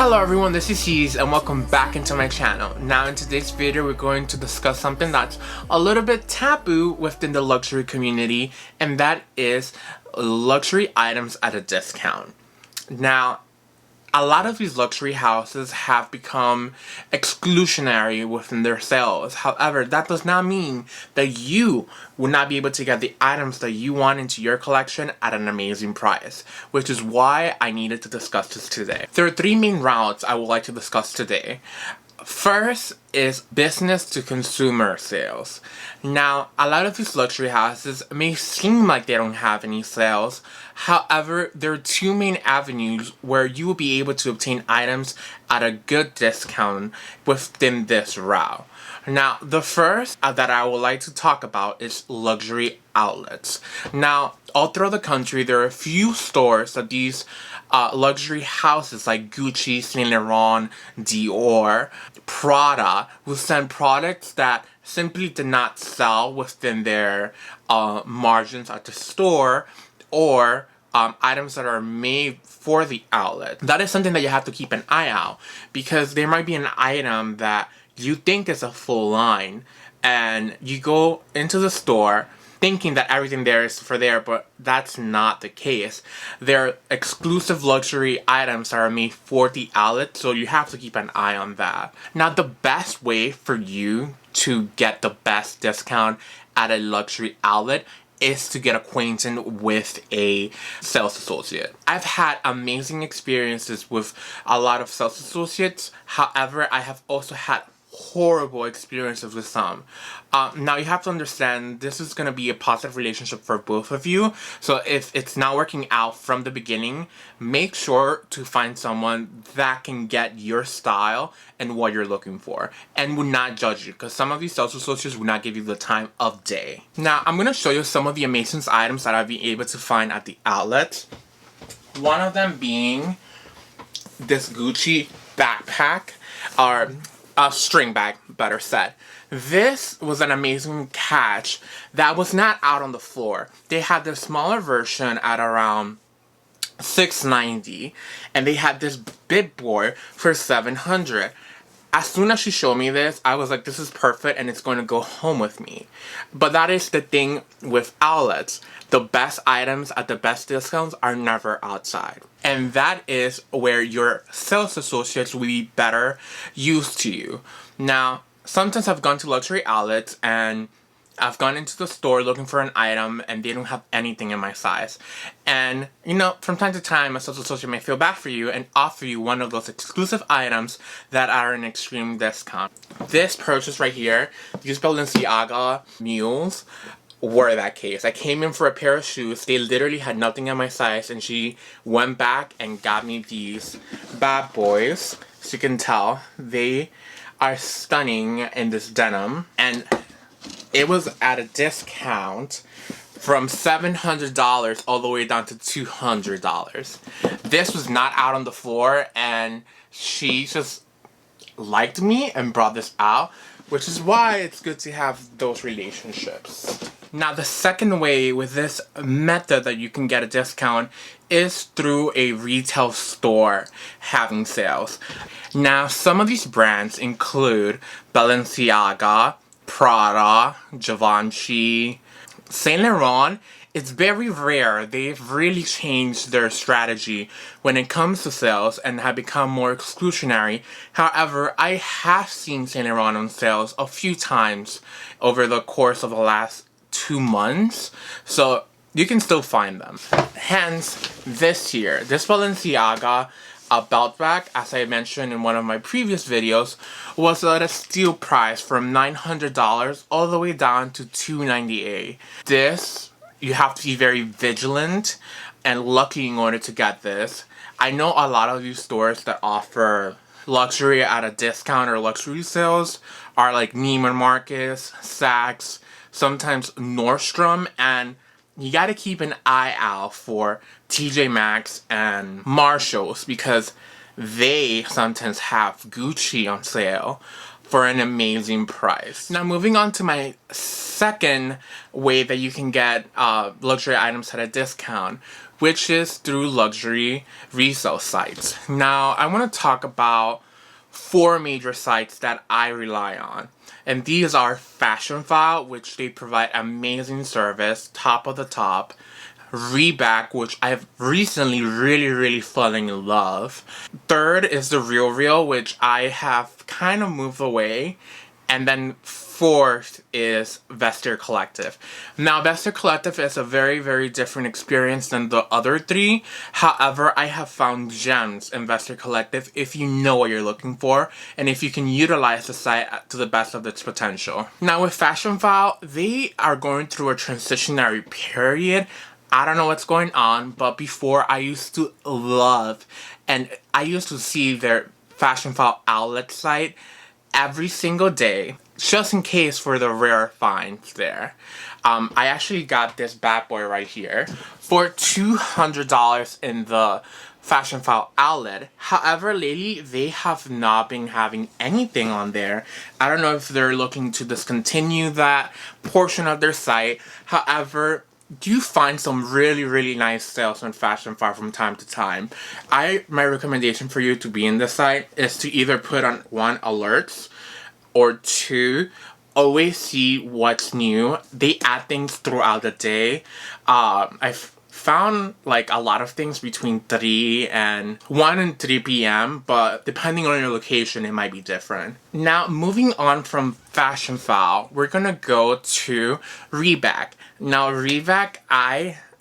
Hello everyone, this is Heez and welcome back into my channel. Now in today's video we're going to discuss something that's a little bit taboo within the luxury community, and that is luxury items at a discount. Now, a lot of these luxury houses have become exclusionary within their sales. However, that does not mean that you will not be able to get the items that you want into your collection at an amazing price, which is why I needed to discuss this today. There are three main routes I would like to discuss today. First is business to consumer sales. Now, a lot of these luxury houses may seem like they don't have any sales. However, there are two main avenues where you will be able to obtain items at a good discount within this route. Now, the first that I would like to talk about is luxury outlets. Now, all throughout the country, there are a few stores that these luxury houses like Gucci, Saint Laurent, Dior, Prada will send products that simply did not sell within their margins at the store, or items that are made for the outlet. That is something that you have to keep an eye out, because there might be an item that you think is a full line and you go into the store thinking that everything there is for there, but that's not the case. There are exclusive luxury items that are made for the outlet, so you have to keep an eye on that. Now, the best way for you to get the best discount at a luxury outlet is to get acquainted with a sales associate. I've had amazing experiences with a lot of sales associates. However, I have also had horrible experiences with some. Now you have to understand, this is going to be a positive relationship for both of you. So if it's not working out from the beginning, make sure to find someone that can get your style and what you're looking for, and will not judge you, because some of these sales associates will not give you the time of day. Now I'm going to show you some of the amazing items that I've been able to find at the outlet. One of them being this Gucci backpack, or a string bag, better said. This was an amazing catch that was not out on the floor. They had the smaller version at around $690, and they had this big boy for $700. As soon as she showed me this, I was like, this is perfect and it's going to go home with me. But that is the thing with outlets. The best items at the best discounts are never outside. And that is where your sales associates will be better used to you. Now, sometimes I've gone to luxury outlets and I've gone into the store looking for an item and they don't have anything in my size. And, you know, from time to time, a sales associate may feel bad for you and offer you one of those exclusive items that are an extreme discount. This purchase right here, these Balenciaga mules, were that case. I came in for a pair of shoes. They literally had nothing in my size, and she went back and got me these bad boys. As you can tell, they are stunning in this denim, and it was at a discount from $700 all the way down to $200. This was not out on the floor, and she just liked me and brought this out, which is why it's good to have those relationships. Now, the second way with this method that you can get a discount is through a retail store having sales. Now, some of these brands include Balenciaga, Prada, Givenchy, Saint Laurent. It's very rare. They've really changed their strategy when it comes to sales and have become more exclusionary. However, I have seen Saint Laurent on sales a few times over the course of the last 2 months, so you can still find them. Hence, this here, this Balenciaga belt bag, as I mentioned in one of my previous videos, was at a steal price from $900 all the way down to $298. This, you have to be very vigilant and lucky in order to get this. I know a lot of these stores that offer luxury at a discount or luxury sales are like Neiman Marcus, Saks, sometimes Nordstrom, and you gotta keep an eye out for TJ Maxx and Marshalls, because they sometimes have Gucci on sale for an amazing price. Now, moving on to my second way that you can get luxury items at a discount which is through luxury resale sites. Now, I want to talk about 4 major sites that I rely on. And these are Fashion File, which they provide amazing service, top of the top. Reback, which I've recently really fallen in love. Third is The Real, which I have kind of moved away. And then fourth is Bestiary Collective. Now, Bestiary Collective is a very different experience than the other 3. However, I have found gems in Bestiary Collective if you know what you're looking for and if you can utilize the site to the best of its potential. Now, with Fashion File, they are going through a transitionary period. I don't know what's going on, but before I used to love and I used to see their Fashion File outlet site every single day, just in case for the rare finds there. I actually got this bad boy right here for $200 in the Fashion File outlet. However, lately they have not been having anything on there. I don't know if they're looking to discontinue that portion of their site. However, you find some really nice sales on Fashion File from time to time. My recommendation for you to be in this site is to either put on 1, alerts, or 2, always see what's new. They add things throughout the day. I've found like a lot of things between 1 and 3 p.m. but depending on your location it might be different. Now, moving on from Fashion File, we're gonna go to Reback. Now, Reback,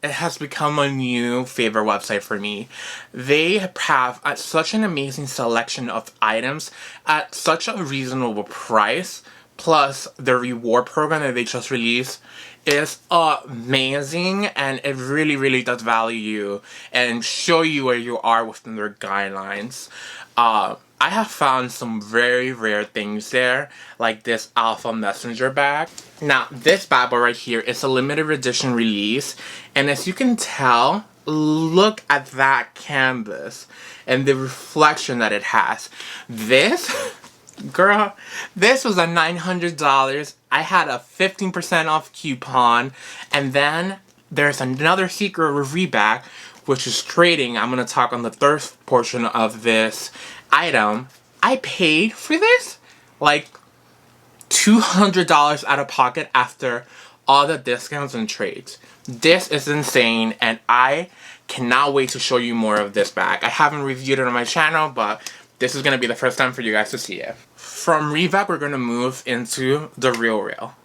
it has become a new favorite website for me. They have such an amazing selection of items at such a reasonable price, plus the reward program that they just released is amazing, and it really does value you and show you where you are within their guidelines. I have found some very rare things there, like this Alpha Messenger bag. Now, this bag right here is a limited edition release, and as you can tell, look at that canvas and the reflection that it has. This, girl, this was a $900. I had a 15% off coupon, and then there's another secret with Reback, which is trading. I'm going to talk on the third portion of this item. I paid for this like $200 out of pocket after all the discounts and trades. This is insane, and I cannot wait to show you more of this bag. I haven't reviewed it on my channel, but this is going to be the first time for you guys to see it. From Reback, we're going to move into The Real.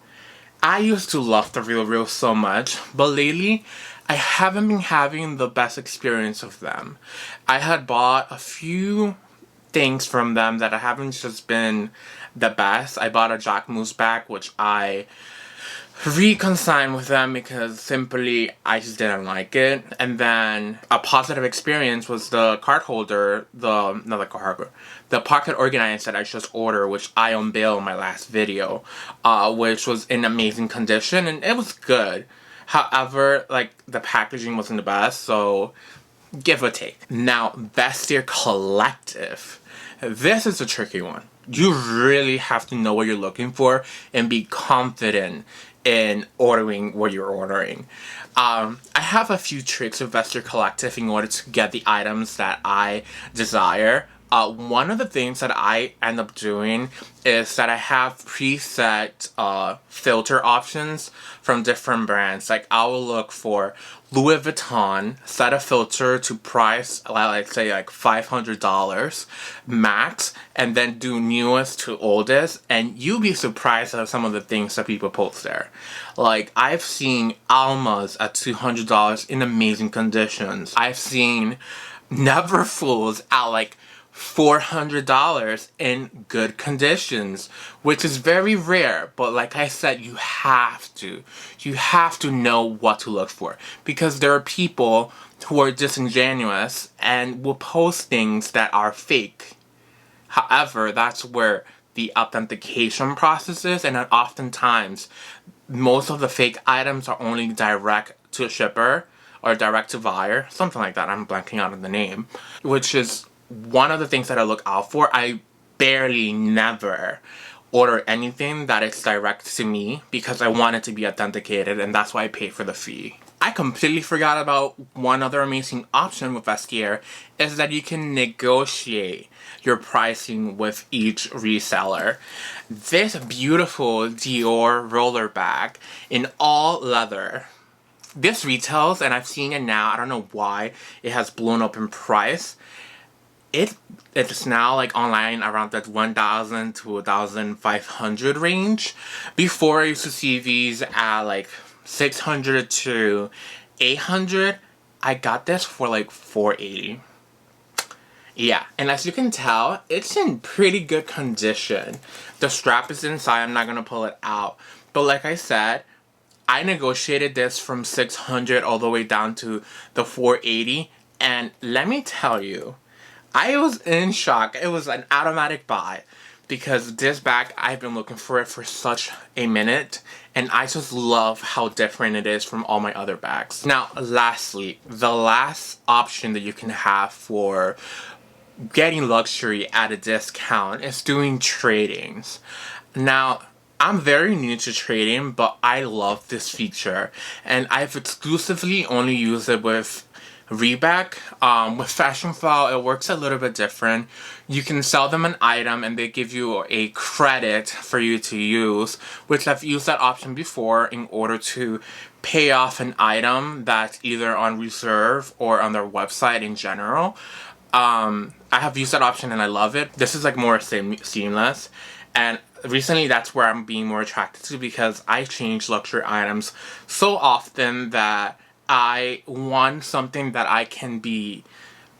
I used to love The Real so much, but lately I haven't been having the best experience of them. I had bought a few things from them that I haven't just been the best. I bought a Jacquemus bag, which I reconciled with them because simply I just didn't like it. And then a positive experience was the card holder, the pocket organizer that I just ordered, which I unveiled in my last video, which was in amazing condition and it was good. However, like, the packaging wasn't the best, so give or take. Now, Bestiary Collective. This is a tricky one. You really have to know what you're looking for and be confident in ordering what you're ordering. I have a few tricks with Bestiary Collective in order to get the items that I desire. One of the things that I end up doing is that I have preset filter options from different brands. Like, I will look for Louis Vuitton, set a filter to price, like say like $500 max, and then do newest to oldest, and you'll be surprised at some of the things that people post there. Like, I've seen Almas at $200 in amazing conditions. I've seen Neverfools at like $400 in good conditions, which is very rare, but like I said, you have to know what to look for, because there are people who are disingenuous and will post things that are fake. However, that's where the authentication process is, and oftentimes most of the fake items are only direct to a shipper or direct to buyer, something like that. I'm blanking out on the name, which is one of the things that I look out for. I barely never order anything that is direct to me because I want it to be authenticated, and that's why I pay for the fee. I completely forgot about one other amazing option with Bestiary is that you can negotiate your pricing with each reseller. This beautiful Dior roller bag in all leather. This retails, and I've seen it now, I don't know why it has blown up in price. It's now like online around that 1,000 to 1,500 range. Before I used to see these at like 600 to 800. I got this for like 480. Yeah, and as you can tell, it's in pretty good condition. The strap is inside, I'm not gonna pull it out. But like I said, I negotiated this from 600 all the way down to the 480. And let me tell you, I was in shock. It was an automatic buy because this bag, I've been looking for it for such a minute, and I just love how different it is from all my other bags. Now, lastly, the last option that you can have for getting luxury at a discount is doing tradings. Now, I'm very new to trading, but I love this feature, and I've exclusively only used it with Reback. With Fashionphile, it works a little bit different. You can sell them an item and they give you a credit for you to use, which I've used that option before in order to pay off an item that's either on reserve or on their website in general. I have used that option and I love it. This is like more seamless, and recently that's where I'm being more attracted to because I change luxury items so often that I want something that I can be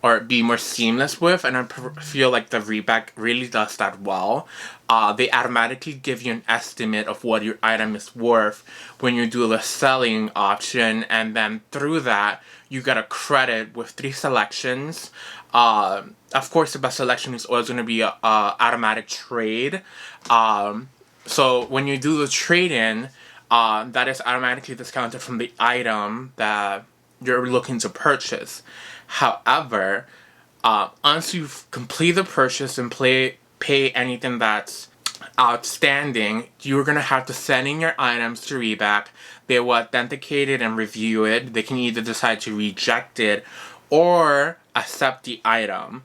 more seamless with, and I feel like the Reback really does that well. They automatically give you an estimate of what your item is worth when you do the selling option, and then through that you get a credit with 3 selections. Of course, the best selection is always going to be a automatic trade. So when you do the trade-in, that is automatically discounted from the item that you're looking to purchase. However, once you've completed the purchase and pay anything that's outstanding, you're going to have to send in your items to Reback. They will authenticate it and review it. They can either decide to reject it or accept the item.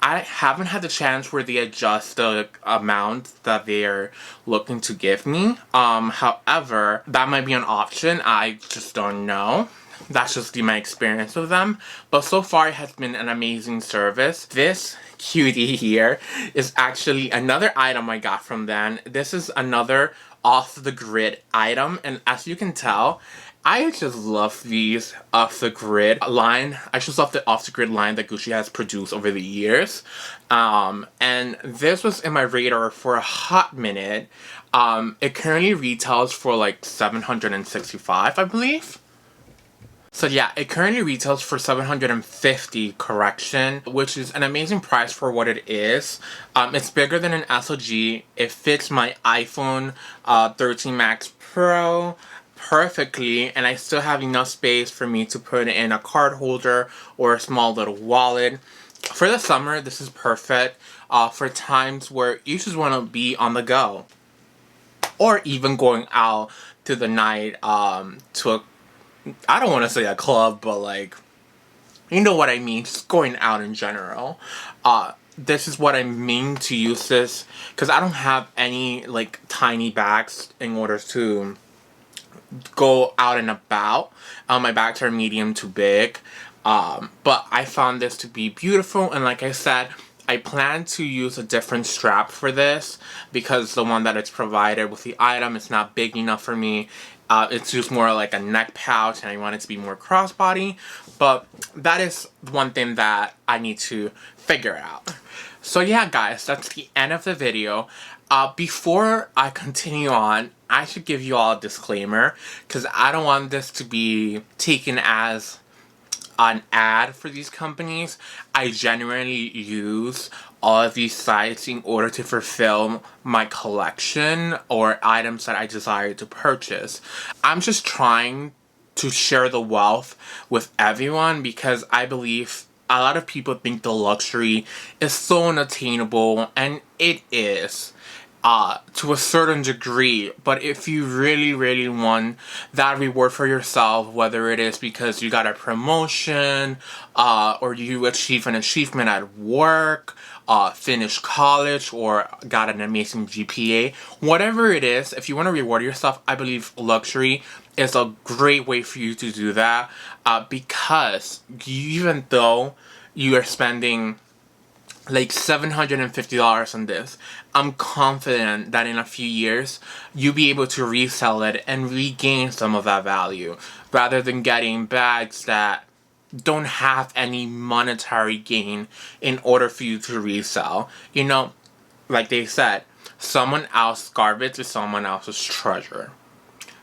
I haven't had the chance where they adjust the amount that they're looking to give me. However, that might be an option. I just don't know. That's just my experience with them. But so far, it has been an amazing service. This cutie here is actually another item I got from them. This is another off-the-grid item. And as you can tell, I just love these off-the-grid line. I just love the off-the-grid line that Gucci has produced over the years. And this was in my radar for a hot minute. It currently retails for like $765, I believe. So yeah, it currently retails for $750, correction, which is an amazing price for what it is. It's bigger than an SLG. It fits my iPhone 13 Max Pro perfectly, and I still have enough space for me to put it in a card holder or a small little wallet. For the summer, this is perfect for times where you just want to be on the go, or even going out to the night to a, I don't want to say a club, but like, you know what I mean, just going out in general. This is what I mean to use this, because I don't have any like tiny bags in order to go out and about. My bags are medium to big, but I found this to be beautiful, and like I said, I plan to use a different strap for this because the one that it's provided with the item is not big enough for me. It's just more like a neck pouch, and I want it to be more crossbody, but that is one thing that I need to figure out. So yeah, guys, that's the end of the video. Before I continue on, I should give you all a disclaimer, because I don't want this to be taken as an ad for these companies. I genuinely use all of these sites in order to fulfill my collection or items that I desire to purchase. I'm just trying to share the wealth with everyone because I believe a lot of people think the luxury is so unattainable, and it is. to a certain degree. But if you really want that reward for yourself, whether it is because you got a promotion, or you achieve an achievement at work, finished college, or got an amazing GPA, whatever it is, if you want to reward yourself, I believe luxury is a great way for you to do that, because even though you are spending like $750 on this, I'm confident that in a few years you'll be able to resell it and regain some of that value, rather than getting bags that don't have any monetary gain in order for you to resell. You know, like they said, someone else's garbage is someone else's treasure.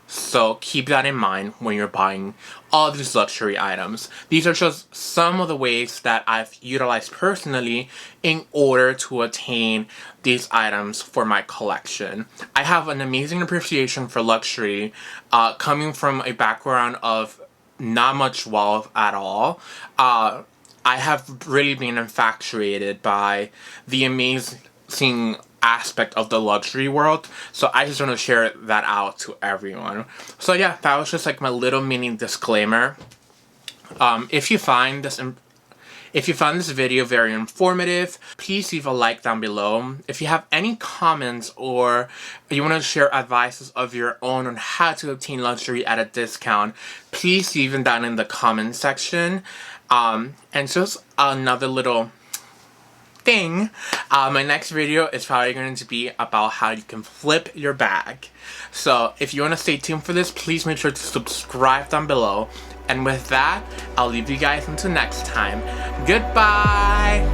So keep that in mind when you're buying all these luxury items. These are just some of the ways that I've utilized personally in order to attain these items for my collection. I have an amazing appreciation for luxury, coming from a background of not much wealth at all. I have really been infatuated by the amazing aspect of the luxury world, so I just want to share that out to everyone. So yeah, that was just like my little mini disclaimer. If you find this video very informative, please leave a like down below. If you have any comments or you want to share advices of your own on how to obtain luxury at a discount, please leave them down in the comment section. And just another little thing, my next video is probably going to be about how you can flip your bag. So if you want to stay tuned for this, please make sure to subscribe down below. And with that, I'll leave you guys until next time. Goodbye!